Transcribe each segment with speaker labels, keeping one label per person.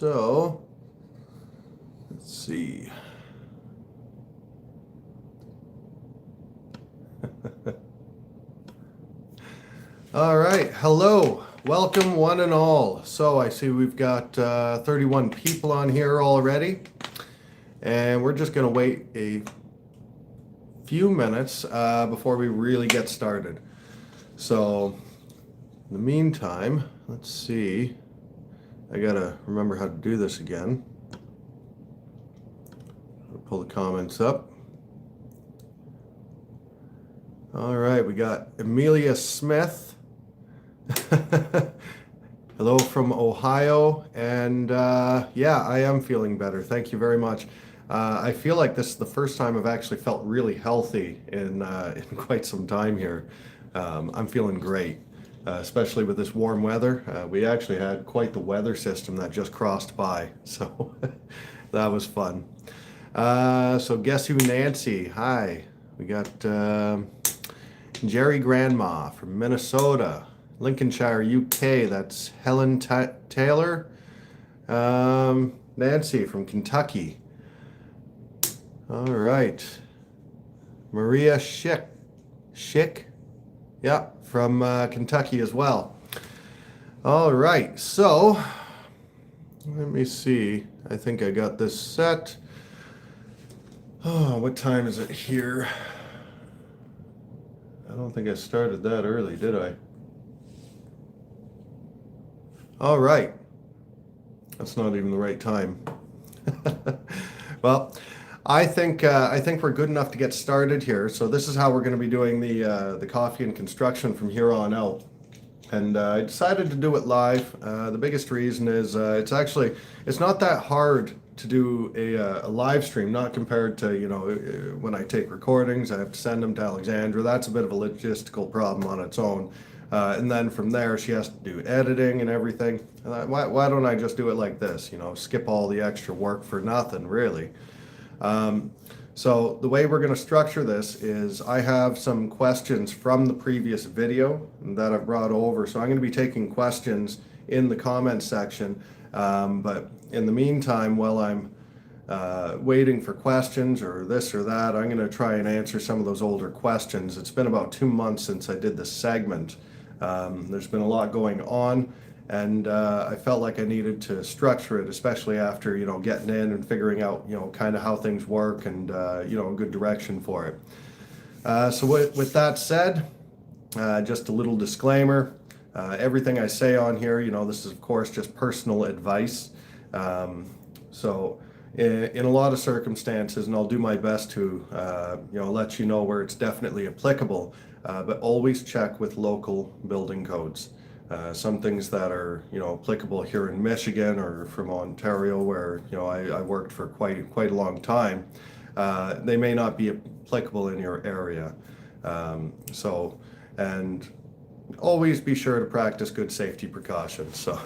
Speaker 1: So, let's see. All right, hello, welcome one and all. So I see we've got 31 people on here already, and we're just going to wait a few minutes before we really get started. So, in the meantime, let's see. I gotta remember how to do this again. I'll pull the comments up. All right, we got Amelia Smith. Hello from Ohio, and yeah, I am feeling better. Thank you very much. I feel like this is the first time I've actually felt really healthy in quite some time here. I'm feeling great, especially with this warm weather. We actually had quite the weather system that just crossed by, so that was fun. So guess who, Nancy? Hi. We got Jerry Grandma from Minnesota. Lincolnshire, UK, that's Helen Taylor. Nancy from Kentucky. All right. Maria Schick, yeah, from Kentucky as well. All right, so let me see. I think I got this set. Oh, what time is it here? I don't think I started that early, did I? All right. That's not even the right time. Well, I think we're good enough to get started here. So this is how we're going to be doing the coffee and construction from here on out. And I decided to do it live. The biggest reason is it's not that hard to do a live stream, not compared to, when I take recordings, I have to send them to Alexandra. That's a bit of a logistical problem on its own. And then from there, she has to do editing and everything. Why don't I just do it like this? Skip all the extra work for nothing, really. So the way we're going to structure this is I have some questions from the previous video that I've brought over. So I'm going to be taking questions in the comments section. But in the meantime, while I'm waiting for questions or this or that, I'm going to try and answer some of those older questions. It's been about 2 months since I did this segment. There's been a lot going on, and I felt like I needed to structure it, especially after getting in and figuring out kind of how things work and a good direction for it. So with that said, just a little disclaimer. Everything I say on here, this is of course just personal advice. So in a lot of circumstances, and I'll do my best to let you know where it's definitely applicable, but always check with local building codes. Some things that are applicable here in Michigan or from Ontario, where I worked for quite a long time, they may not be applicable in your area. And always be sure to practice good safety precautions. So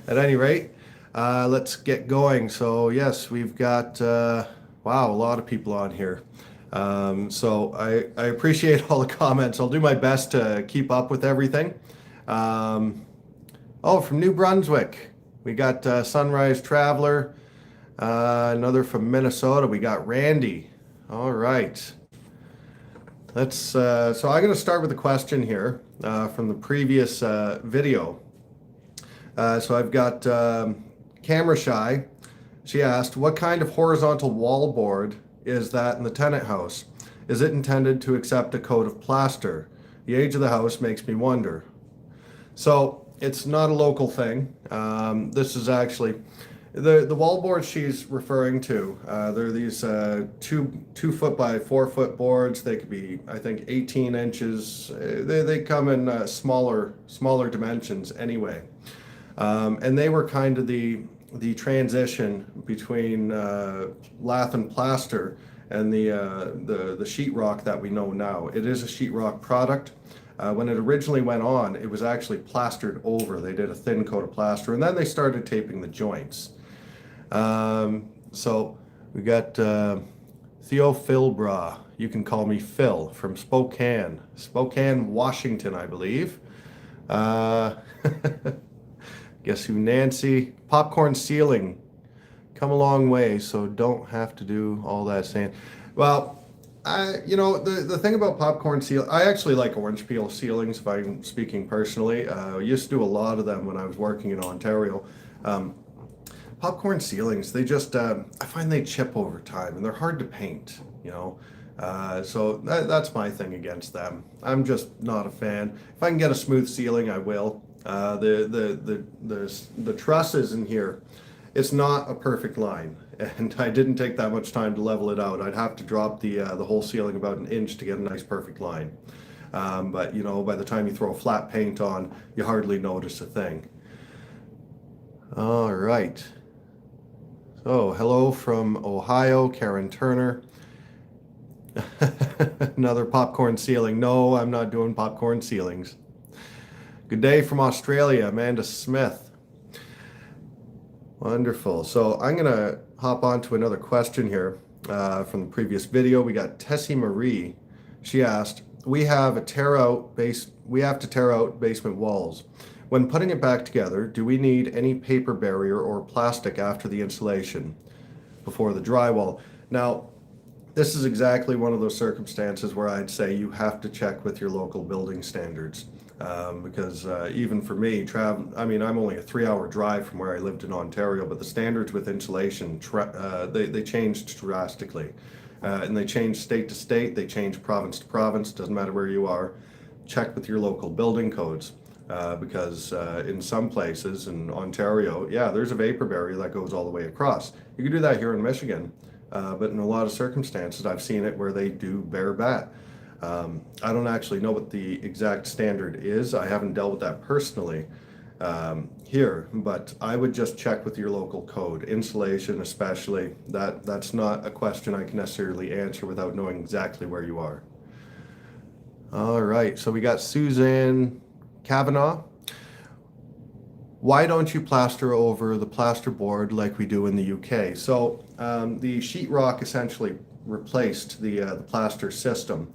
Speaker 1: at any rate, let's get going. So yes, we've got wow, a lot of people on here. So I appreciate all the comments. I'll do my best to keep up with everything. Oh, from New Brunswick, we got Sunrise Traveler. Another from Minnesota. We got Randy. All right. Let's. So I'm going to start with a question here from the previous video. So I've got Camera Shy. She asked, "What kind of horizontal wallboard is that in the tenant house? Is it intended to accept a coat of plaster? The age of the house makes me wonder." So it's not a local thing. This is actually the wallboard she's referring to. They're these 2 foot by 4 foot boards. They could be, I think, 18 inches. They come in smaller dimensions anyway. And they were kind of the transition between lath and plaster and the sheetrock that we know now. It is a sheetrock product. When it originally went on, it was actually plastered over. They did a thin coat of plaster, and then they started taping the joints. So we got Theo Philbra. You can call me Phil, from Spokane, Washington, I believe. Guess who, Nancy? Popcorn ceiling. Come a long way, so don't have to do all that sand. Well, the thing about popcorn seal, I actually like orange peel ceilings, if I'm speaking personally. I used to do a lot of them when I was working in Ontario. Um, Popcorn ceilings, I find they chip over time and they're hard to paint, you know. That's my thing against them. I'm just not a fan. If I can get a smooth ceiling, I will. The trusses in here, it's not a perfect line, and I didn't take that much time to level it out. I'd have to drop the whole ceiling about an inch to get a nice perfect line. But by the time you throw flat paint on, you hardly notice a thing. All right. So, hello from Ohio, Karen Turner. Another popcorn ceiling. No, I'm not doing popcorn ceilings. Good day from Australia, Amanda Smith. Wonderful. So I'm going to hop on to another question here from the previous video. We got Tessie Marie. She asked, we have to tear out basement walls. When putting it back together, do we need any paper barrier or plastic after the insulation before the drywall? Now, this is exactly one of those circumstances where I'd say you have to check with your local building standards. Because even for me, I'm only a 3-hour drive from where I lived in Ontario, but the standards with insulation, they changed drastically. And they change state to state, they change province to province, doesn't matter where you are. Check with your local building codes. Because in some places in Ontario, yeah, there's a vapor barrier that goes all the way across. You can do that here in Michigan, but in a lot of circumstances, I've seen it where they do bare bat. I don't actually know what the exact standard is. I haven't dealt with that personally here, but I would just check with your local code. Insulation especially, that's not a question I can necessarily answer without knowing exactly where you are. All right, so we got Suzanne Kavanaugh. Why don't you plaster over the plasterboard like we do in the UK? So the sheetrock essentially replaced the plaster system.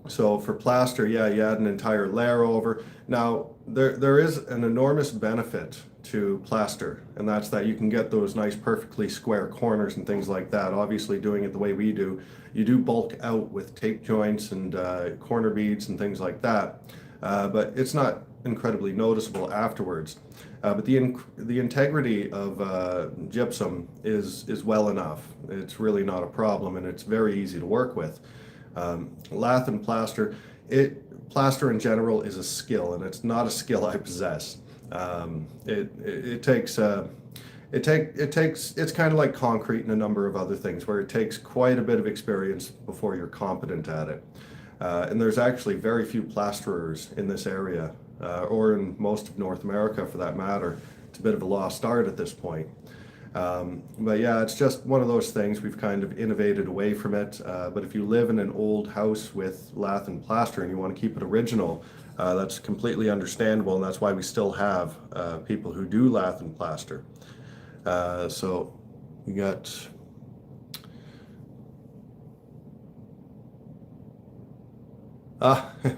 Speaker 1: So for plaster, yeah, you add an entire layer over. Now, there is an enormous benefit to plaster, and that's that you can get those nice perfectly square corners and things like that. Obviously, doing it the way we do, you do bulk out with tape joints and corner beads and things like that. But it's not incredibly noticeable afterwards. But the integrity of gypsum is well enough. It's really not a problem, and it's very easy to work with. Lath and plaster, plaster in general is a skill, and it's not a skill I possess. It's kind of like concrete and a number of other things where it takes quite a bit of experience before you're competent at it. And there's actually very few plasterers in this area, or in most of North America for that matter. It's a bit of a lost art at this point. But yeah, it's just one of those things. We've kind of innovated away from it. But if you live in an old house with lath and plaster and you want to keep it original, that's completely understandable. And that's why we still have people who do lath and plaster. So we got...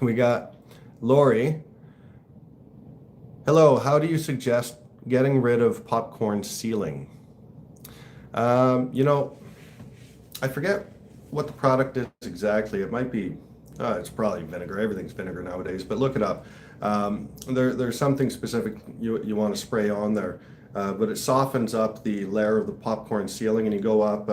Speaker 1: we got Lori. Hello, how do you suggest getting rid of popcorn ceiling? I forget what the product is exactly. It might be, it's probably vinegar. Everything's vinegar nowadays, but look it up. There's something specific you want to spray on there, but it softens up the layer of the popcorn ceiling, and you go up,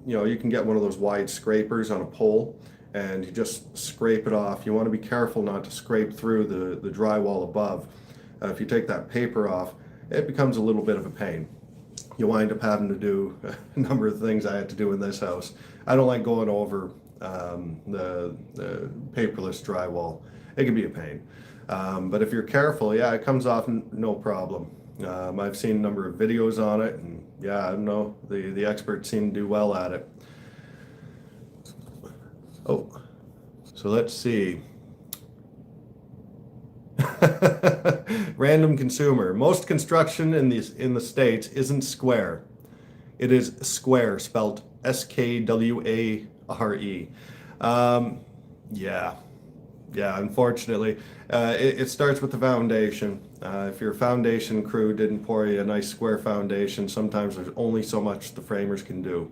Speaker 1: you can get one of those wide scrapers on a pole, and you just scrape it off. You want to be careful not to scrape through the drywall above. If you take that paper off, it becomes a little bit of a pain. You wind up having to do a number of things I had to do in this house. I don't like going over the paperless drywall. It can be a pain. But if you're careful, yeah, it comes off no problem. I've seen a number of videos on it, and yeah, I don't know, the experts seem to do well at it. Oh, so let's see. Random consumer. Most construction in the States isn't square. It is square, spelled SKWARE. Yeah, unfortunately. It starts with the foundation. If your foundation crew didn't pour you a nice square foundation, sometimes there's only so much the framers can do.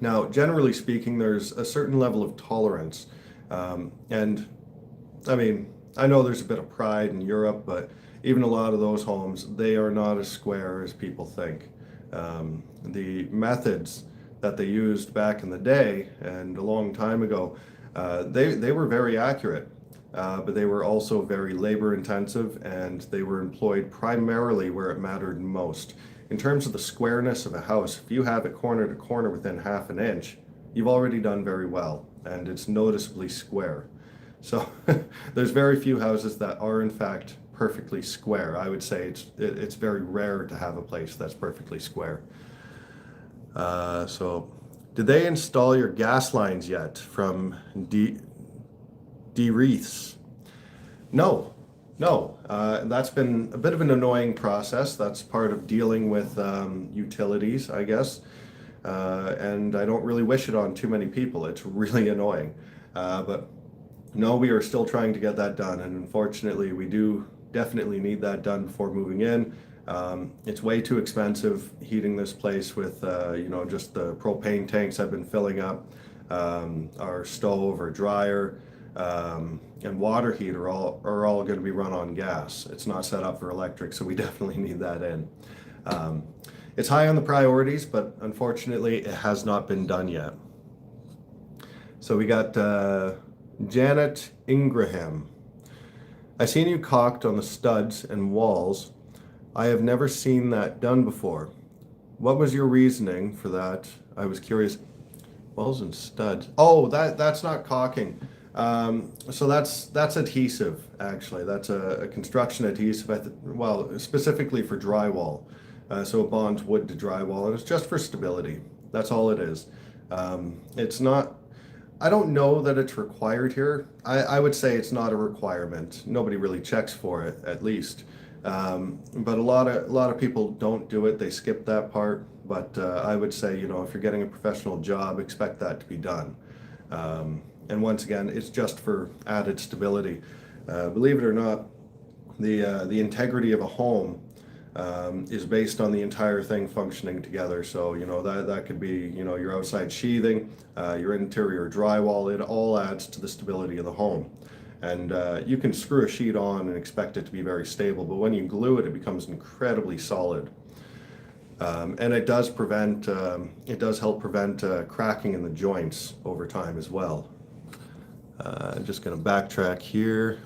Speaker 1: Now, generally speaking, there's a certain level of tolerance. And I mean, I know there's a bit of pride in Europe, but even a lot of those homes, they are not as square as people think. The methods that they used back in the day and a long time ago, they were very accurate, but they were also very labor intensive, and they were employed primarily where it mattered most. In terms of the squareness of a house, if you have it corner to corner within half an inch, you've already done very well, and it's noticeably square. So there's very few houses that are in fact perfectly square. I would say it's very rare to have a place that's perfectly square. So did they install your gas lines yet from Wreaths? No, no. That's been a bit of an annoying process. That's part of dealing with utilities, I guess. And I don't really wish it on too many people. It's really annoying. But no, we are still trying to get that done. And unfortunately, we do definitely need that done before moving in. It's way too expensive heating this place with, just the propane tanks I've been filling up, our stove or dryer, and water heater are all going to be run on gas. It's not set up for electric, so we definitely need that in. It's high on the priorities, but unfortunately, it has not been done yet. So we got Janet Ingraham. I seen you caulked on the studs and walls. I have never seen that done before. What was your reasoning for that? I was curious. Walls and studs. Oh, that's not caulking. So that's adhesive, actually. That's a construction adhesive, specifically for drywall. So it bonds wood to drywall, and it's just for stability. That's all it is. It's not, I don't know that it's required here. I would say it's not a requirement. Nobody really checks for it, at least. But a lot of people don't do it. They skip that part. But I would say, if you're getting a professional job, expect that to be done. And once again, it's just for added stability. Believe it or not, the integrity of a home is based on the entire thing functioning together. So, that could be, your outside sheathing, your interior drywall. It all adds to the stability of the home. And you can screw a sheet on and expect it to be very stable, but when you glue it, it becomes incredibly solid. And it does help prevent cracking in the joints over time as well. I'm just going to backtrack here.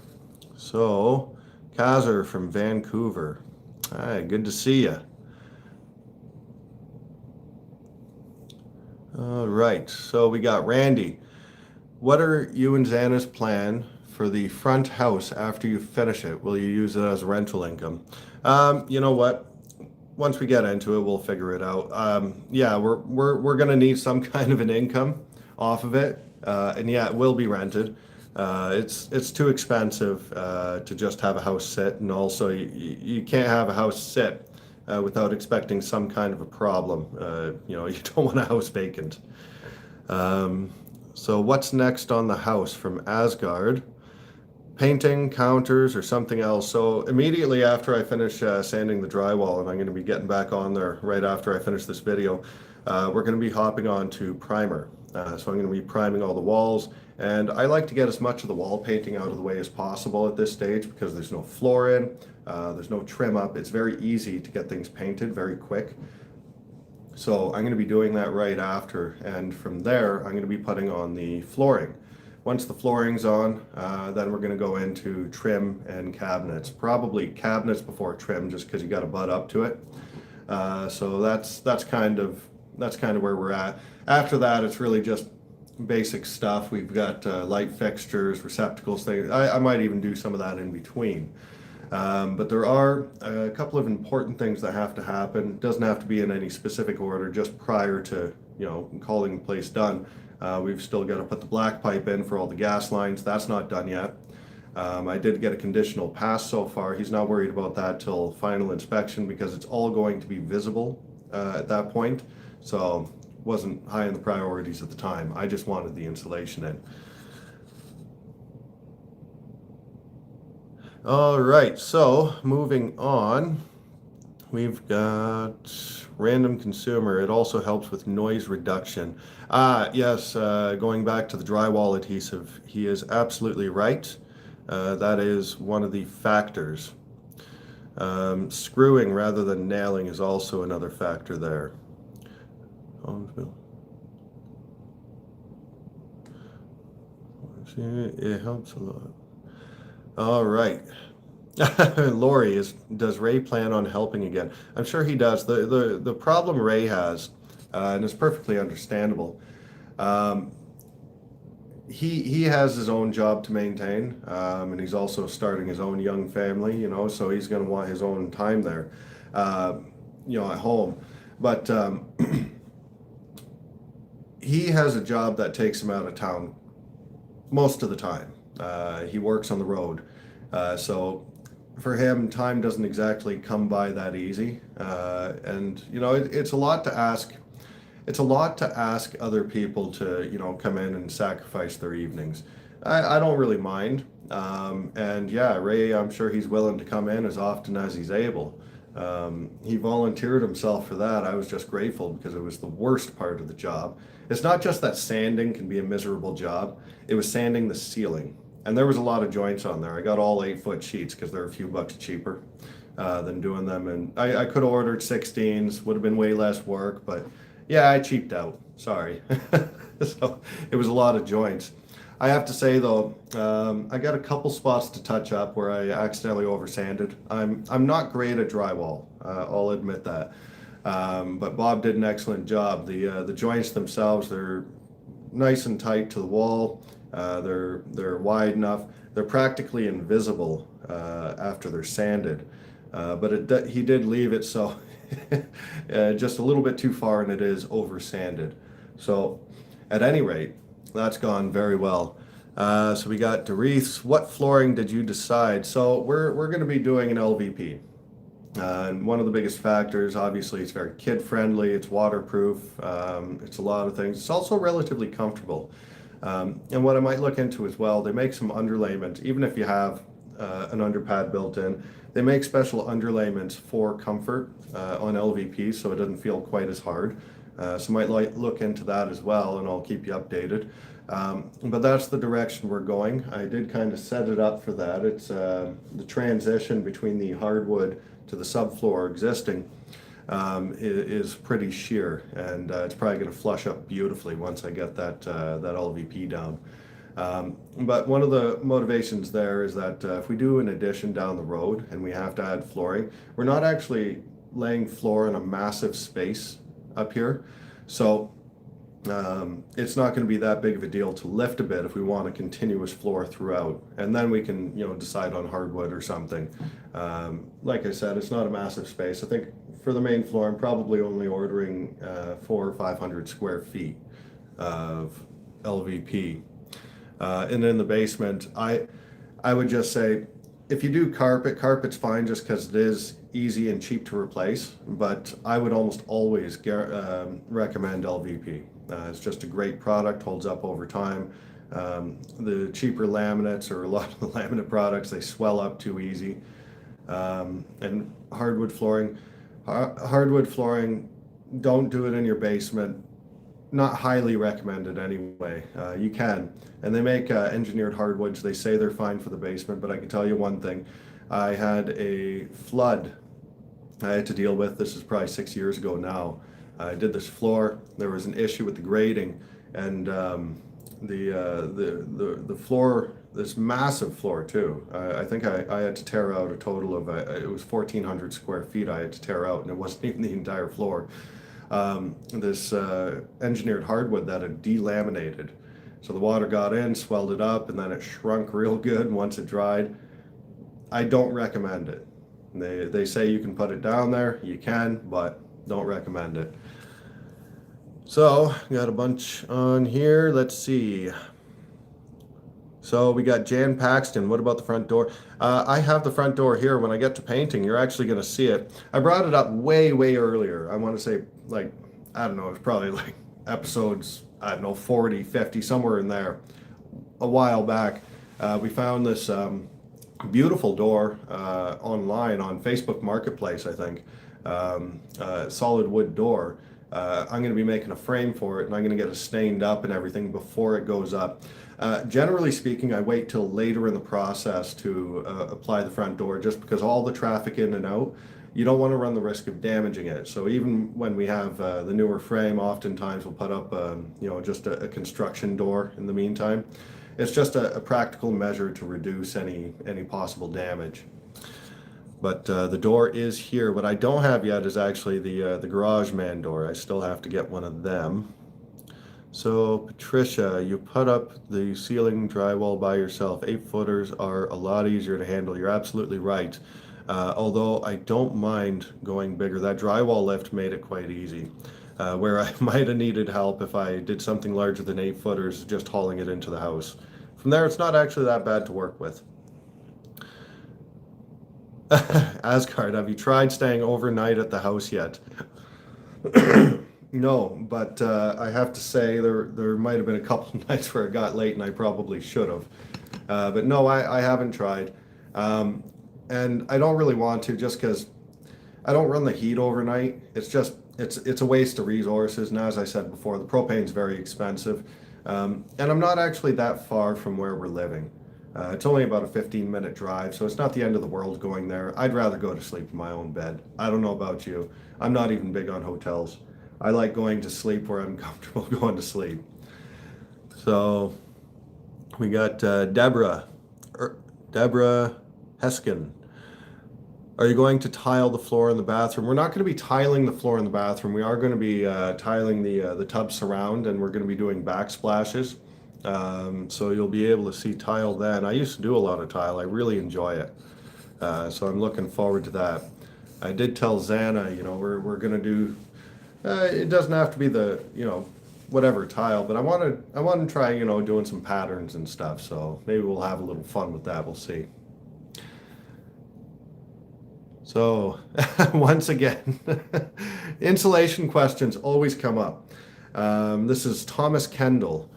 Speaker 1: So, Kazar from Vancouver. Hi, good to see you. All right, so we got Randy. What are you and Xana's plan for the front house after you finish it? Will you use it as rental income? You know what? Once we get into it, we'll figure it out. Yeah, we're gonna need some kind of an income off of it, and yeah, it will be rented. It's too expensive to just have a house sit, and also you can't have a house sit without expecting some kind of a problem. You don't want a house vacant. So what's next on the house from Asgard? Painting, counters, or something else. So immediately after I finish sanding the drywall, and I'm going to be getting back on there right after I finish this video, we're going to be hopping on to primer. So I'm going to be priming all the walls, and I like to get as much of the wall painting out of the way as possible at this stage because there's no floor in, there's no trim up. It's very easy to get things painted very quick. So I'm going to be doing that right after, and from there I'm going to be putting on the flooring. Once the flooring's on, then we're going to go into trim and cabinets. Probably cabinets before trim, just because you got to butt up to it. So that's kind of where we're at. After that, it's really just basic stuff. We've got light fixtures, receptacles, things. I might even do some of that in between. But there are a couple of important things that have to happen. It doesn't have to be in any specific order, just prior to calling the place done. We've still got to put the black pipe in for all the gas lines. That's not done yet. I did get a conditional pass so far. He's not worried about that till final inspection because it's all going to be visible at that point. So wasn't high in the priorities at the time. I just wanted the insulation in. All right, so moving on, we've got random consumer. It also helps with noise reduction. Yes, going back to the drywall adhesive, he is absolutely right. That is one of the factors. Screwing rather than nailing is also another factor there. It helps a lot. All right. Lori does Ray plan on helping again? I'm sure he does. The problem Ray has, and it's perfectly understandable. Um, he has his own job to maintain, and he's also starting his own young family, so he's going to want his own time there, uh, at home. But he has a job that takes him out of town most of the time. He works on the road, so for him, time doesn't exactly come by that easy, and it's a lot to ask. It's a lot to ask other people to come in and sacrifice their evenings. I don't really mind, and yeah, Ray, I'm sure he's willing to come in as often as he's able. He volunteered himself for that. I was just grateful because it was the worst part of the job. It's not just that sanding can be a miserable job. It was sanding the ceiling. And there was a lot of joints on there. I got all 8-foot sheets because they're a few bucks cheaper than doing them. And I could have ordered 16s, would have been way less work, but yeah, I cheaped out. Sorry. So it was a lot of joints. I have to say though, I got a couple spots to touch up where I accidentally oversanded. I'm not great at drywall. I'll admit that. But Bob did an excellent job. The joints themselves, they're nice and tight to the wall. They're wide enough. They're practically invisible after they're sanded. But he did leave it so just a little bit too far, and it is over sanded. So at any rate, that's gone very well. So we got Doris. What flooring did you decide? So we're going to be doing an LVP. And one of the biggest factors, obviously, it's very kid friendly, it's waterproof, it's a lot of things. It's also relatively comfortable. And what I might look into as well, they make some underlayment, even if you have an underpad built in, they make special underlayments for comfort on LVP so it doesn't feel quite as hard. So might look into that as well, and I'll keep you updated. But that's the direction we're going. I did kind of set it up for that. It's the transition between the hardwood to the subfloor existing is pretty sheer, and it's probably going to flush up beautifully once I get that LVP down. But one of the motivations there is that if we do an addition down the road and we have to add flooring, we're not actually laying floor in a massive space up here. So it's not going to be that big of a deal to lift a bit if we want a continuous floor throughout, and then we can decide on hardwood or something. Like I said, it's not a massive space. I think for the main floor I'm probably only ordering 400 or 500 square feet of LVP, and in the basement I would just say if you do carpet's fine just because it is easy and cheap to replace, but I would almost always recommend LVP. It's just a great product, holds up over time. The cheaper laminates, or a lot of the laminate products, they swell up too easy. And hardwood flooring, don't do it in your basement. Not highly recommended anyway. You can, and they make engineered hardwoods. They say they're fine for the basement, but I can tell you one thing. I had a flood I had to deal with. This is probably 6 years ago now. I did this floor. There was an issue with the grading, and the floor, this massive floor too. I think I had to tear out a total of it was 1,400 square feet I had to tear out, and it wasn't even the entire floor. This engineered hardwood that had delaminated. So the water got in, swelled it up, and then it shrunk real good once it dried. I don't recommend it. They say you can put it down there, you can, but don't recommend it. So, got a bunch on here. Let's see. So we got Jan Paxton. What about the front door? I have the front door here. When I get to painting, you're actually going to see it. I brought it up way earlier. I want to say, like, I don't know, it's probably like episodes, 40, 50, somewhere in there, a while back. We found this Beautiful door online on Facebook Marketplace, I think. Solid wood door. I'm going to be making a frame for it, and I'm going to get it stained up and everything before it goes up. Generally speaking, I wait till later in the process to apply the front door, just because all the traffic in and out, you don't want to run the risk of damaging it. So even when we have the newer frame, oftentimes we'll put up, just a construction door in the meantime. It's just a practical measure to reduce any possible damage. But the door is here. What I don't have yet is actually the garage man door. I still have to get one of them. So Patricia, you put up the ceiling drywall by yourself. 8-footers are a lot easier to handle. You're absolutely right. Although I don't mind going bigger. That drywall lift made it quite easy. Where I might have needed help if I did something larger than 8-footers, just hauling it into the house. From there, it's not actually that bad to work with. Asgard, have you tried staying overnight at the house yet? No, but I have to say there might have been a couple of nights where it got late and I probably should have. But no, I haven't tried. And I don't really want to, just because I don't run the heat overnight. It's a waste of resources. And as I said before, the propane's very expensive. And I'm not actually that far from where we're living. It's only about a 15-minute drive, so it's not the end of the world going there. I'd rather go to sleep in my own bed. I don't know about you. I'm not even big on hotels. I like going to sleep where I'm comfortable going to sleep. So we got Deborah Heskin. Are you going to tile the floor in the bathroom? We're not going to be tiling the floor in the bathroom. We are going to be tiling the tub surround, and we're going to be doing backsplashes. So you'll be able to see tile then. I used to do a lot of tile. I really enjoy it. So I'm looking forward to that. I did tell Xana, we're going to do, it doesn't have to be the, whatever tile, but I want to try, doing some patterns and stuff. So maybe we'll have a little fun with that. We'll see. So once again, insulation questions always come up. This is Thomas Kendall.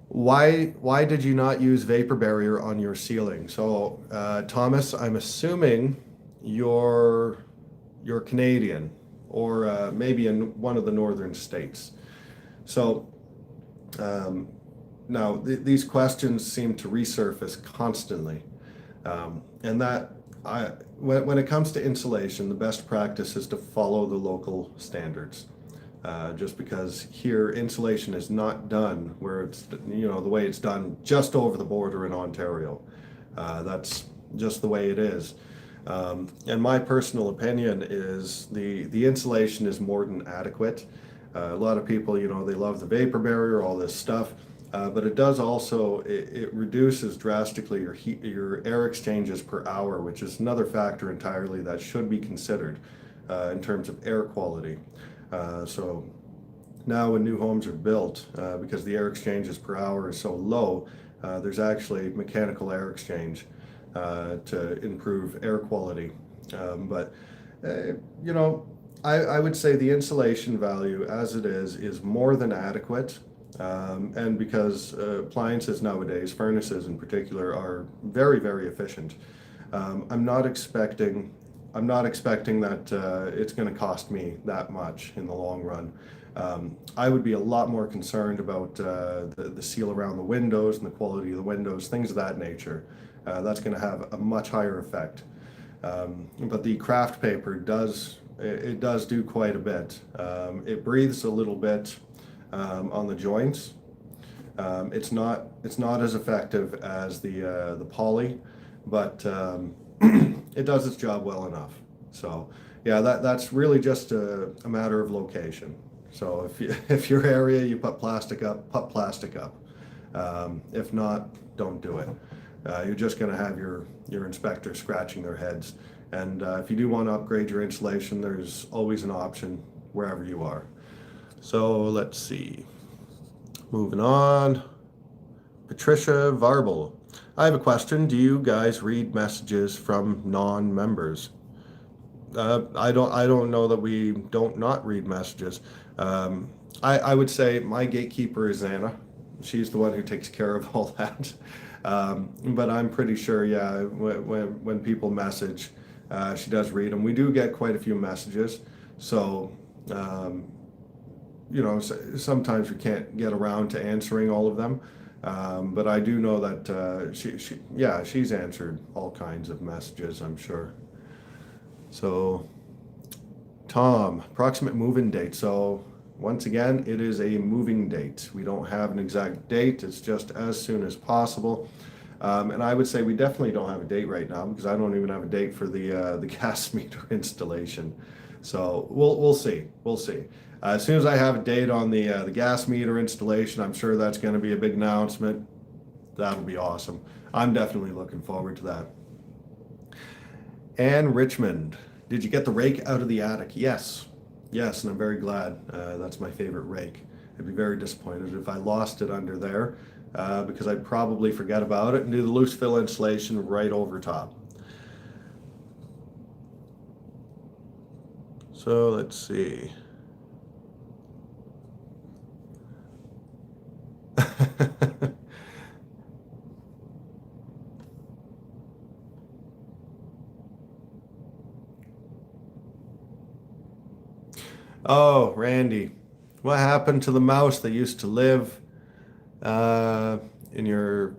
Speaker 1: Why did you not use vapor barrier on your ceiling? So Thomas, I'm assuming you're Canadian, or maybe in one of the northern states. So now these questions seem to resurface constantly, and that when it comes to insulation, the best practice is to follow the local standards. Just because here insulation is not done where it's, the way it's done just over the border in Ontario. That's just the way it is. And my personal opinion is the insulation is more than adequate. A lot of people, they love the vapor barrier, all this stuff. But it does also, it reduces drastically your air exchanges per hour, which is another factor entirely that should be considered in terms of air quality. So now when new homes are built, because the air exchanges per hour is so low, there's actually mechanical air exchange to improve air quality. But I would say the insulation value as it is more than adequate. And because appliances nowadays, furnaces in particular, are very, very efficient. I'm not expecting that it's going to cost me that much in the long run. I would be a lot more concerned about the seal around the windows and the quality of the windows, things of that nature. That's going to have a much higher effect. But the craft paper does do quite a bit. It breathes a little bit on the joints. It's not as effective as the poly, but it does its job well enough. So yeah, that's really just a matter of location. So if your area, you put plastic up, put plastic up. If not, don't do it. You're just going to have your inspector scratching their heads. And if you do want to upgrade your insulation, there's always an option wherever you are. So let's see. Moving on. Patricia Varble. I have a question. Do you guys read messages from non-members? I don't know that we don't not read messages. I would say my gatekeeper is Anna. She's the one who takes care of all that. But I'm pretty sure, yeah, when people message, she does read them. We do get quite a few messages, so um, sometimes we can't get around to answering all of them. But I do know that yeah, she's answered all kinds of messages, I'm sure. So, Tom, approximate move-in date. So, once again, it is a moving date. We don't have an exact date. It's just as soon as possible. And I would say we definitely don't have a date right now because I don't even have a date for the gas meter installation. So we'll see. We'll see. As soon as I have a date on the gas meter installation, I'm sure that's going to be a big announcement. That'll be awesome. I'm definitely looking forward to that. And Richmond, did you get the rake out of the attic? Yes. Yes, and I'm very glad. That's my favorite rake. I'd be very disappointed if I lost it under there because I'd probably forget about it and do the loose fill insulation right over top. So let's see. Oh, Randy, what happened to the mouse that used to live in your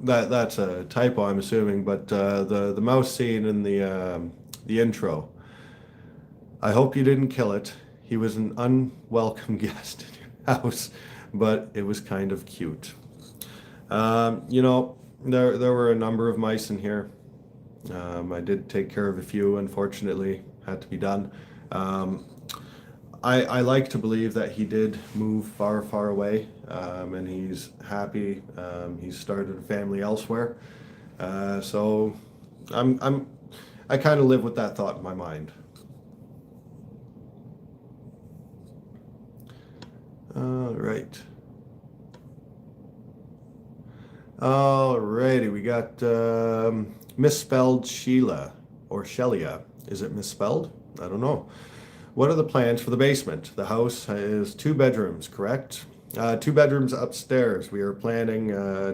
Speaker 1: that's a typo, I'm assuming, but the mouse scene in the intro. I hope you didn't kill it. He was an unwelcome guest in your house, but it was kind of cute. There were a number of mice in here. I did take care of a few, unfortunately, had to be done. Um, I like to believe that he did move far, far away, and he's happy. He's started a family elsewhere. So I'm I kind of live with that thought in my mind. All right. Alrighty, we got misspelled Sheila or Shelia. Is it misspelled? I don't know. What are the plans for the basement? The house is 2 bedrooms, correct? 2 bedrooms upstairs. We are planning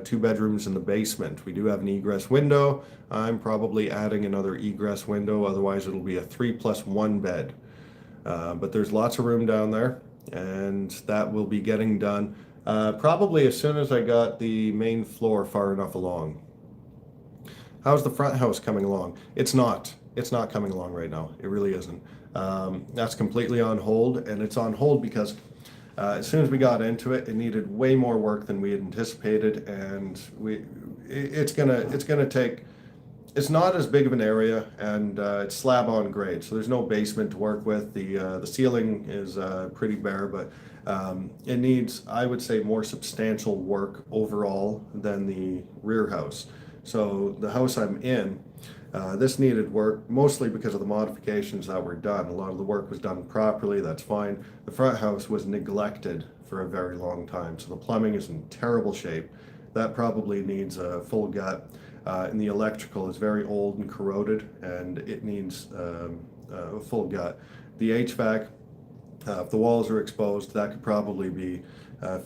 Speaker 1: 2 bedrooms in the basement. We do have an egress window. I'm probably adding another egress window, otherwise it'll be a 3+1 bed. But there's lots of room down there, and that will be getting done probably as soon as I got the main floor far enough along. How's the front house coming along? It's not. It's not coming along right now. It really isn't. That's completely on hold, and it's on hold because as soon as we got into it, it needed way more work than we had anticipated, and it's gonna take. It's not as big of an area, and it's slab on grade, so there's no basement to work with. The ceiling is pretty bare, but it needs, I would say, more substantial work overall than the rear house. So the house I'm in, this needed work mostly because of the modifications that were done. A lot of the work was done properly, that's fine. The front house was neglected for a very long time, so the plumbing is in terrible shape. That probably needs a full gut. And the electrical is very old and corroded, and it needs a full gut. The HVAC, if the walls are exposed, that could probably be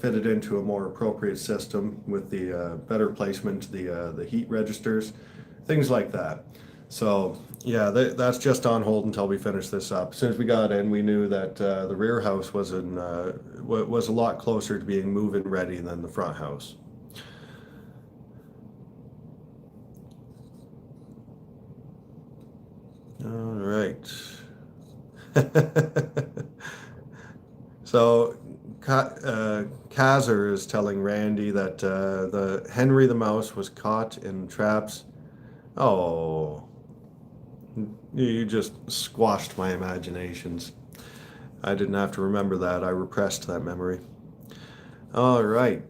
Speaker 1: fitted into a more appropriate system with the better placement, the heat registers, things like that. So yeah, that's just on hold until we finish this up. As soon as we got in, we knew that the rear house was a lot closer to being move-in ready than the front house. All right. So, Kaiser is telling Randy that the Henry the mouse was caught in traps. Oh, you just squashed my imaginations. I didn't have to remember that. I repressed that memory. All right.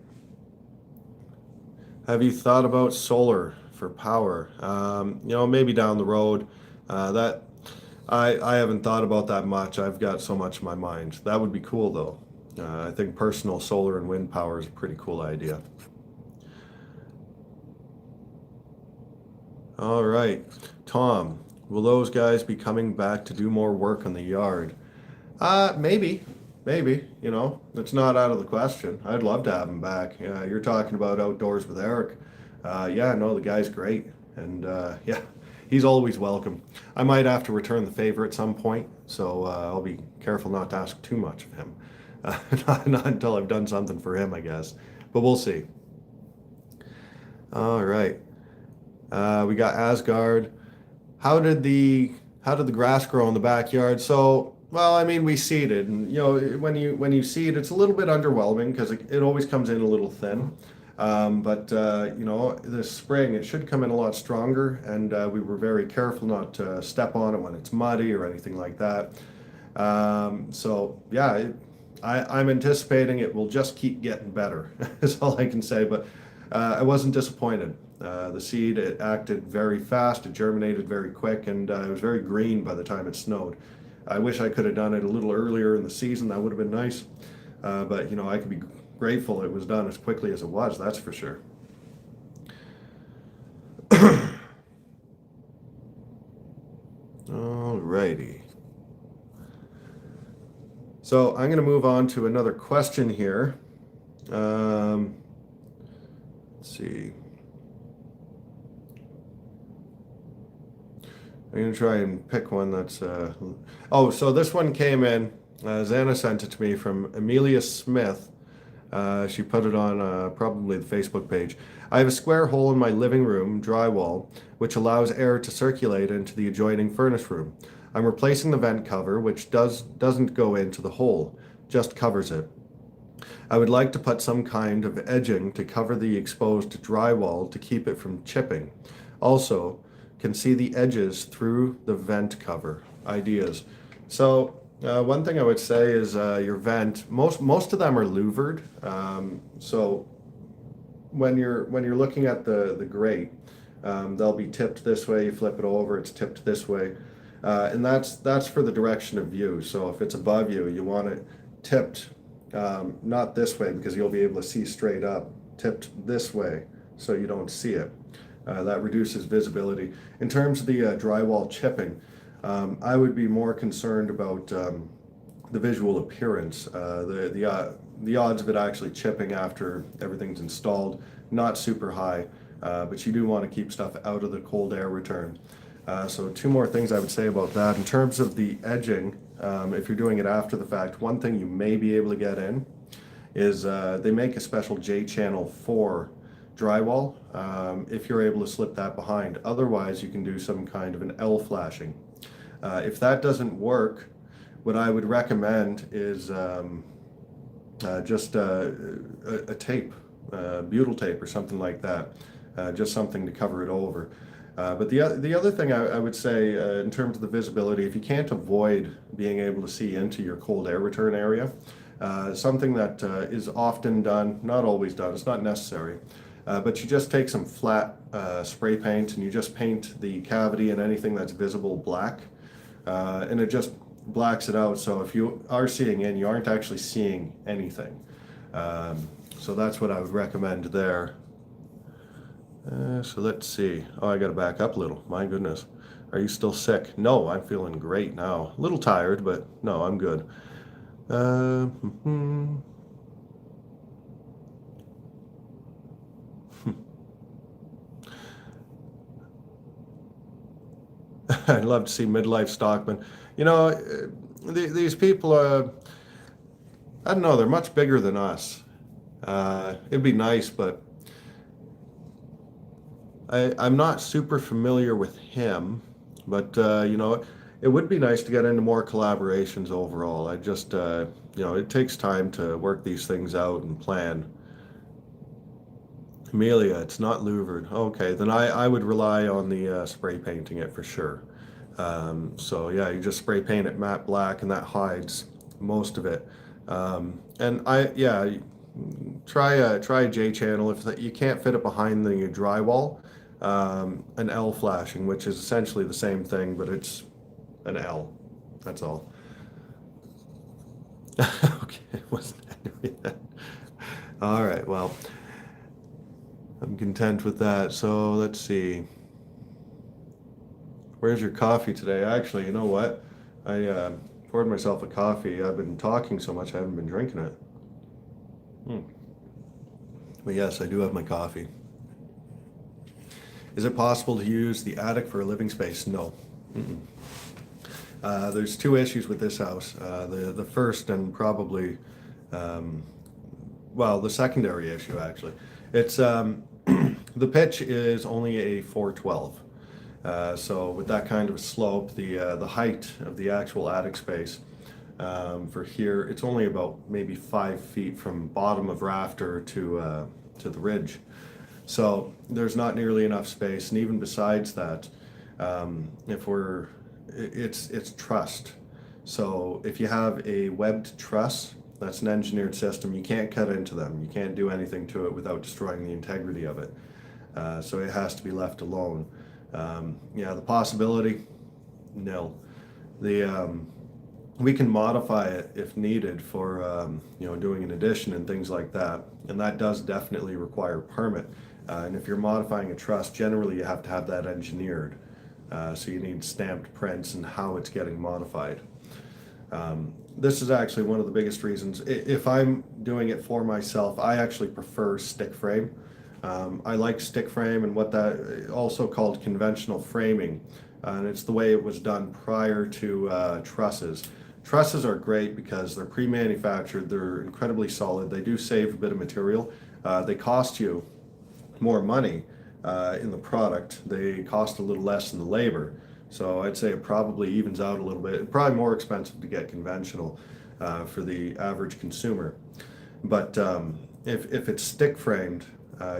Speaker 1: Have you thought about solar for power? Maybe down the road. That I haven't thought about that much. I've got so much in my mind. That would be cool though. I think personal solar and wind power is a pretty cool idea. All right, Tom, will those guys be coming back to do more work on the yard? Maybe, maybe, it's not out of the question. I'd love to have him back. You're talking about Outdoors with Eric. Yeah, no, the guy's great. And yeah, he's always welcome. I might have to return the favor at some point, so I'll be careful not to ask too much of him. Not until I've done something for him, I guess. But we'll see. All right. We got Asgard. How did the grass grow in the backyard? So, well, I mean, we seeded, and when you seed, it's a little bit underwhelming because it always comes in a little thin. But this spring it should come in a lot stronger, and we were very careful not to step on it when it's muddy or anything like that. So yeah, I'm anticipating it will just keep getting better. Is all I can say. But I wasn't disappointed. The seed, it acted very fast, it germinated very quick, and it was very green by the time it snowed. I wish I could have done it a little earlier in the season. That would have been nice. But I could be grateful it was done as quickly as it was, that's for sure. Alrighty. So I'm going to move on to another question here. Let's see. I'm going to try and pick one that's... so this one came in. Xana sent it to me from Amelia Smith. She put it on probably the Facebook page. I have a square hole in my living room drywall, which allows air to circulate into the adjoining furnace room. I'm replacing the vent cover, which doesn't go into the hole, just covers it. I would like to put some kind of edging to cover the exposed drywall to keep it from chipping. Also, can see the edges through the vent cover. Ideas. So one thing I would say is your vent. Most of them are louvered. So when you're looking at the grate, they'll be tipped this way. You flip it over, it's tipped this way, and that's for the direction of view. So if it's above you, you want it tipped not this way because you'll be able to see straight up. Tipped this way so you don't see it. That reduces visibility. In terms of the drywall chipping, I would be more concerned about the visual appearance, the odds of it actually chipping after everything's installed, not super high, but you do want to keep stuff out of the cold air return. So two more things I would say about that. In terms of the edging, if you're doing it after the fact, one thing you may be able to get in is they make a special J channel for drywall, if you're able to slip that behind. Otherwise, you can do some kind of an L flashing. If that doesn't work, what I would recommend is just a tape, butyl tape or something like that, just something to cover it over. But the other thing I would say in terms of the visibility, if you can't avoid being able to see into your cold air return area, something that is often done, not always done, it's not necessary, but you just take some flat spray paint and you just paint the cavity and anything that's visible black, and it just blacks it out. So if you are seeing in, you aren't actually seeing anything. So that's what I would recommend there. So let's see. Oh, I got to back up a little. My goodness. Are you still sick? No, I'm feeling great now. A little tired, but no, I'm good. I'd love to see midlife stockmen. These people are, I don't know, they're much bigger than us. It'd be nice, but I'm not super familiar with him. But, it would be nice to get into more collaborations overall. I just, it takes time to work these things out and plan. Amelia, it's not louvered. Okay, then I would rely on the spray painting it for sure. So yeah, you just spray paint it matte black and that hides most of it. And try a J channel. If you can't fit it behind the drywall, an L flashing, which is essentially the same thing, but it's an L. That's all. Okay, wasn't that? All right, well, I'm content with that. So let's see. Where's your coffee today? Actually, you know what? poured myself a coffee. I've been talking so much I haven't been drinking it. But yes, I do have my coffee. Is it possible to use the attic for a living space? No. There's two issues with this house. The first and probably, the secondary issue actually. It's the pitch is only a 412. So with that kind of a slope, the height of the actual attic space for here, it's only about maybe 5 feet from bottom of rafter to the ridge. So there's not nearly enough space, and even besides that, it's trussed. So if you have a webbed truss, that's an engineered system. You can't cut into them. You can't do anything to it without destroying the integrity of it. So it has to be left alone. The possibility, nil. We can modify it if needed for doing an addition and things like that, and that does definitely require permit. And if you're modifying a truss, generally you have to have that engineered. So you need stamped prints and how it's getting modified. This is actually one of the biggest reasons. If I'm doing it for myself, I actually prefer stick frame. I like stick frame and what that also called conventional framing. And it's the way it was done prior to trusses. Trusses are great because they're pre-manufactured, they're incredibly solid, they do save a bit of material. They cost you more money in the product, they cost a little less in the labor. So I'd say it probably evens out a little bit. It's probably more expensive to get conventional for the average consumer. But if it's stick framed,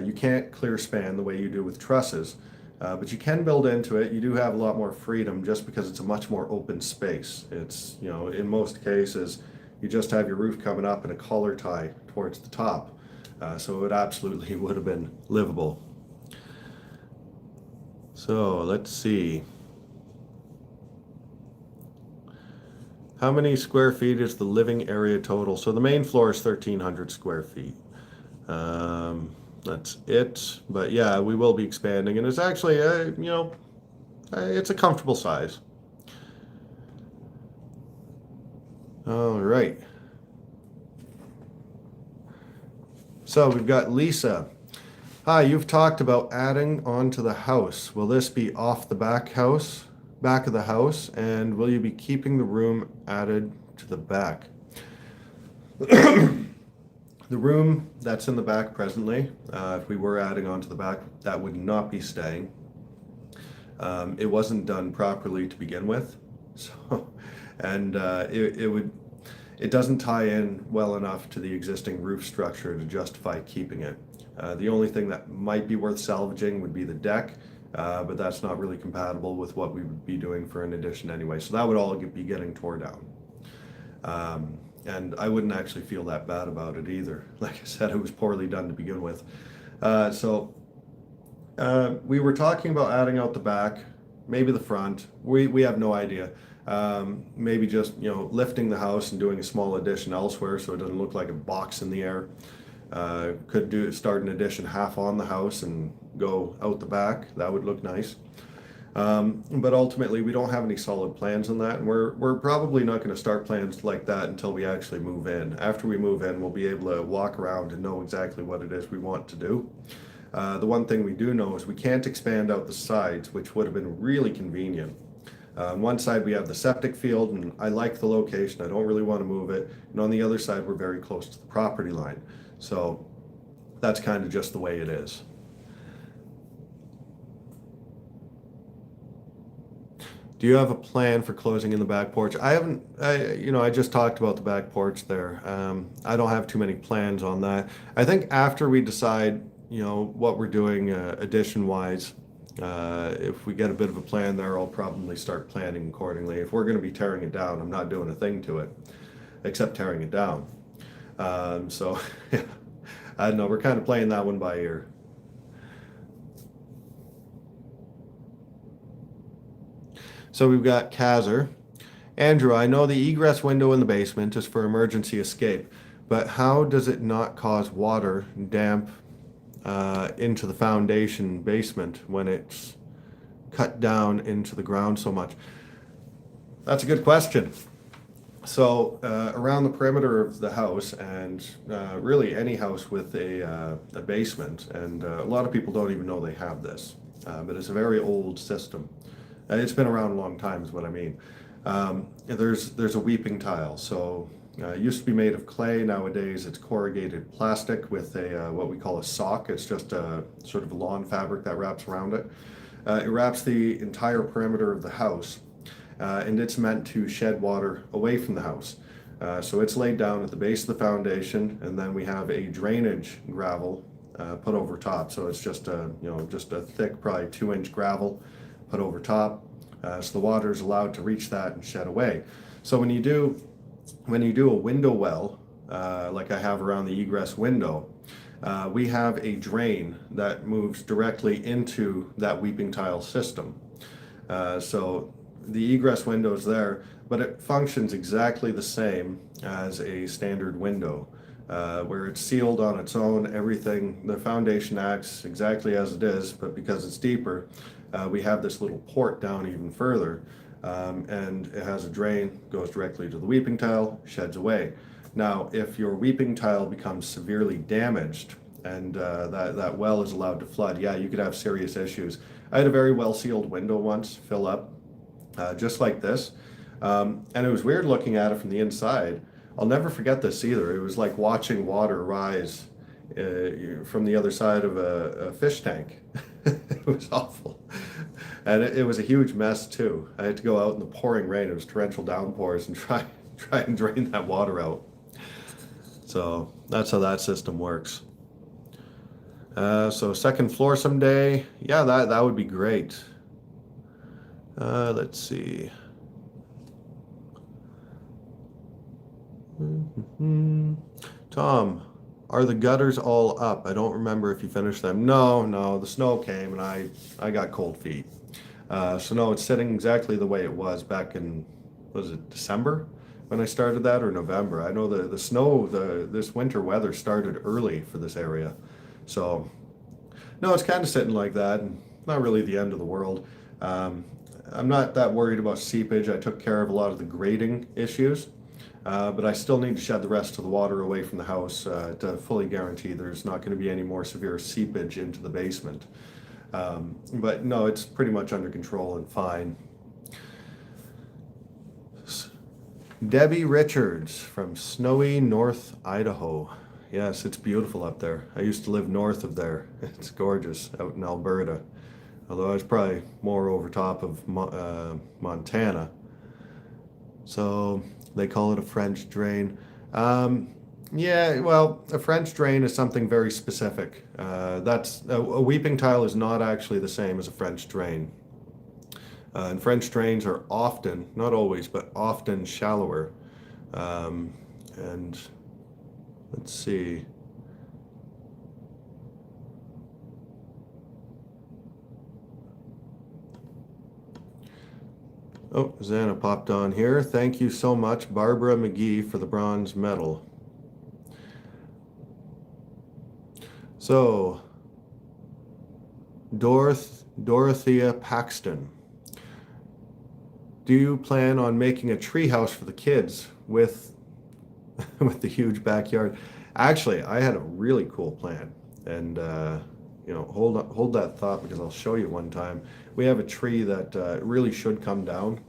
Speaker 1: you can't clear span the way you do with trusses, but you can build into it. You do have a lot more freedom just because it's a much more open space. It's, in most cases, you just have your roof coming up and a collar tie towards the top. So it absolutely would have been livable. So let's see. How many square feet is the living area total? So the main floor is 1,300 square feet. That's it. But yeah, we will be expanding, and it's actually, it's a comfortable size. All right. So we've got Lisa. Hi, you've talked about adding onto the house. Will this be off the back of the house, and will you be keeping the room added to the back? The room that's in the back presently, if we were adding onto the back, that would not be staying. It wasn't done properly to begin with, so, and it doesn't tie in well enough to the existing roof structure to justify keeping it. The only thing that might be worth salvaging would be the deck, but that's not really compatible with what we would be doing for an addition anyway. So that would all be getting torn down. And I wouldn't actually feel that bad about it either. Like I said, it was poorly done to begin with. We were talking about adding out the back, maybe the front. We have no idea. Maybe just lifting the house and doing a small addition elsewhere so it doesn't look like a box in the air. Could start an addition half on the house and go out the back. That would look nice. But ultimately, we don't have any solid plans on that, and we're probably not going to start plans like that until we actually move in. After we move in, we'll be able to walk around and know exactly what it is we want to do. The one thing we do know is we can't expand out the sides, which would have been really convenient. On one side, we have the septic field, and I like the location. I don't really want to move it. And on the other side, we're very close to the property line. So that's kind of just the way it is. Do you have a plan for closing in the back porch? I haven't, I just talked about the back porch there. I don't have too many plans on that. I think after we decide, what we're doing addition-wise, if we get a bit of a plan there, I'll probably start planning accordingly. If we're going to be tearing it down, I'm not doing a thing to it, except tearing it down. So, yeah, I don't know, we're kind of playing that one by ear. So we've got Kazar. Andrew, I know the egress window in the basement is for emergency escape, but how does it not cause water, damp, into the foundation basement when it's cut down into the ground so much? That's a good question. Around the perimeter of the house, and really any house with a basement, and a lot of people don't even know they have this, but it's a very old system. It's been around a long time, is what I mean. There's a weeping tile. It used to be made of clay. Nowadays, it's corrugated plastic with a what we call a sock. It's just a sort of lawn fabric that wraps around it. It wraps the entire perimeter of the house, and it's meant to shed water away from the house. So it's laid down at the base of the foundation, and then we have a drainage gravel put over top. So it's just a thick, probably 2-inch gravel put over top. So the water is allowed to reach that and shed away. So when you do a window well, like I have around the egress window, we have a drain that moves directly into that weeping tile system. So the egress window is there, but it functions exactly the same as a standard window, where it's sealed on its own. Everything, the foundation acts exactly as it is, but because it's deeper, we have this little port down even further, and it has a drain, goes directly to the weeping tile, sheds away. Now, if your weeping tile becomes severely damaged and that well is allowed to flood, yeah, you could have serious issues. I had a very well sealed window once fill up, just like this, and it was weird looking at it from the inside. I'll never forget this either. It was like watching water rise from the other side of a fish tank. It was awful. And it was a huge mess too. I had to go out in the pouring rain. It was torrential downpours and try and drain that water out. So that's how that system works. So second floor someday. Yeah, that would be great. Let's see. Tom, are the gutters all up? I don't remember if you finished them. No, the snow came and I got cold feet. So no, it's sitting exactly the way it was back in, was it December when I started that, or November? I know the snow, this winter weather started early for this area. So no, it's kind of sitting like that, and not really the end of the world. I'm not that worried about seepage. I took care of a lot of the grading issues. But I still need to shed the rest of the water away from the house to fully guarantee there's not going to be any more severe seepage into the basement. But no, it's pretty much under control and fine. Debbie Richards from snowy North Idaho. Yes, it's beautiful up there. I used to live north of there. It's gorgeous out in Alberta. Although I was probably more over top of Montana. So they call it a French drain. Yeah, well, a French drain is something very specific. That's a weeping tile is not actually the same as a French drain. And French drains are often, not always, but often shallower. And let's see. Oh, Xana popped on here. Thank you so much, Barbara McGee, for the bronze medal. So, Dorothea Paxton. Do you plan on making a treehouse for the kids with with the huge backyard? Actually, I had a really cool plan, and hold that thought, because I'll show you one time. We have a tree that really should come down,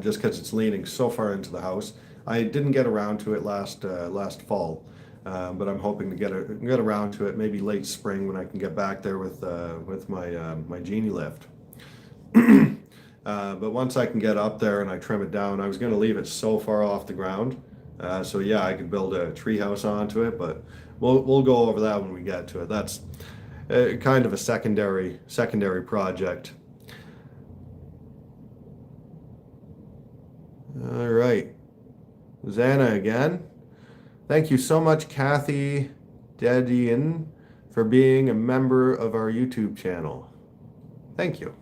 Speaker 1: just because it's leaning so far into the house. I didn't get around to it last fall, but I'm hoping to get around to it maybe late spring when I can get back there with my genie lift. But once I can get up there and I trim it down, I was going to leave it so far off the ground. So yeah, I could build a tree house onto it, but we'll go over that when we get to it. That's kind of a secondary project. All right, Xana again. Thank you so much, Kathy Dedian, for being a member of our YouTube channel. Thank you.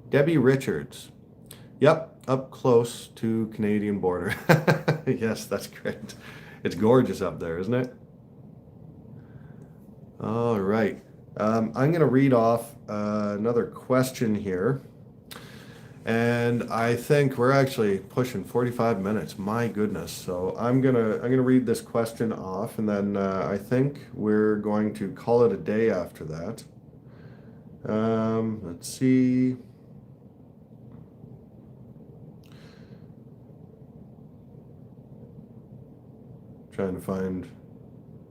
Speaker 1: Debbie Richards. Yep, up close to Canadian border. Yes, that's great. It's gorgeous up there, isn't it? All right. I'm going to read off another question here. And I think we're actually pushing 45 minutes. My goodness. So I'm gonna read this question off, and then I think we're going to call it a day after that. Let's see. Trying to find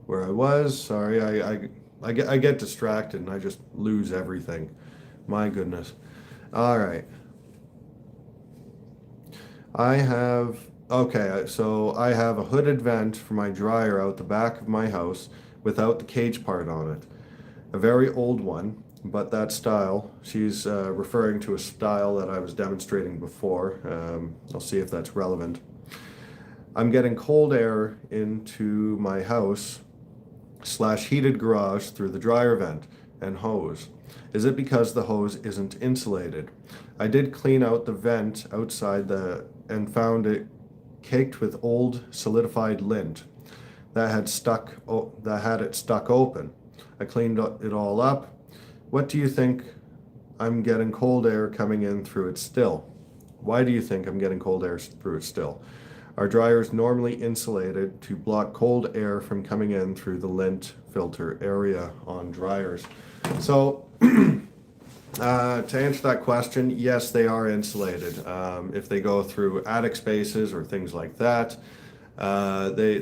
Speaker 1: where I was. Sorry, I get distracted and I just lose everything. My goodness. All right. So I have a hooded vent for my dryer out the back of my house without the cage part on it. A very old one, but that style, she's referring to a style that I was demonstrating before. I'll see if that's relevant. I'm getting cold air into my house / heated garage through the dryer vent and hose. Is it because the hose isn't insulated? I did clean out the vent outside and found it caked with old solidified lint that had it stuck open. I cleaned it all up. What do you think? I'm getting cold air coming in through it still. Why do you think I'm getting cold air through it still? Our dryer is normally insulated to block cold air from coming in through the lint filter area on dryers. So to answer that question, yes, they are insulated. If they go through attic spaces or things like that, they're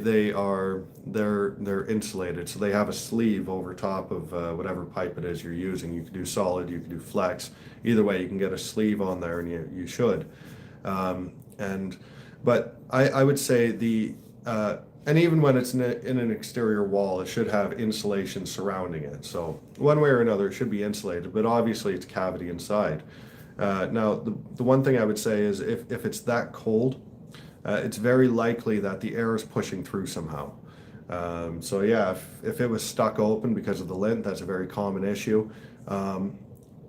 Speaker 1: insulated. So they have a sleeve over top of whatever pipe it is you're using. You can do solid, you can do flex. Either way, you can get a sleeve on there, and you should. But I would say and even when it's in an exterior wall, it should have insulation surrounding it. So one way or another, it should be insulated, but obviously it's cavity inside. Now, the one thing I would say is if it's that cold, it's very likely that the air is pushing through somehow. So yeah, if it was stuck open because of the lint, that's a very common issue.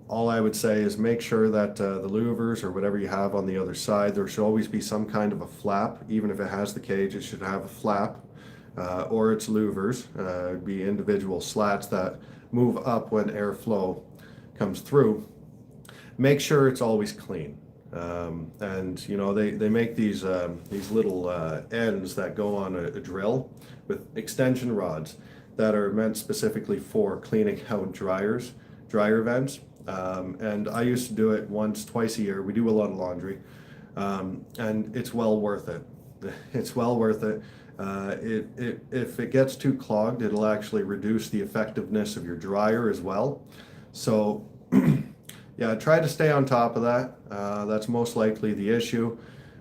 Speaker 1: All I would say is make sure that the louvers or whatever you have on the other side, there should always be some kind of a flap. Even if it has the cage, it should have a flap, or its louvers. It'd be individual slats that move up when airflow comes through. Make sure it's always clean. And they make these little ends that go on a drill with extension rods that are meant specifically for cleaning out dryer vents. And I used to do it twice a year. We do a lot of laundry, and it's well worth it. It's well worth it. If it gets too clogged, it'll actually reduce the effectiveness of your dryer as well. So yeah, try to stay on top of that. That's most likely the issue.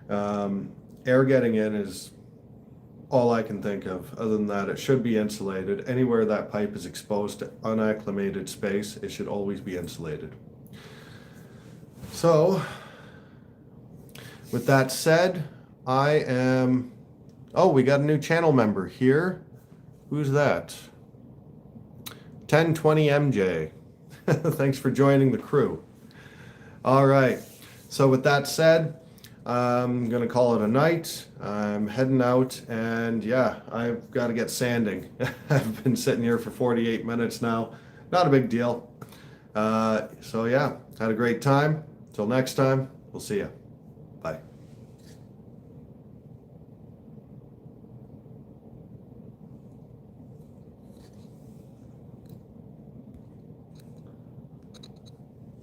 Speaker 1: Air getting in is all I can think of. Other than that, it should be insulated. Anywhere that pipe is exposed to unacclimated space, it should always be insulated. So, with that said, we got a new channel member here. Who's that? 1020MJ. Thanks for joining the crew. All right. So with that said, I'm gonna call it a night. I'm heading out, and yeah, I've got to get sanding. I've been sitting here for 48 minutes now. Not a big deal. So yeah, had a great time. Till next time, we'll see ya.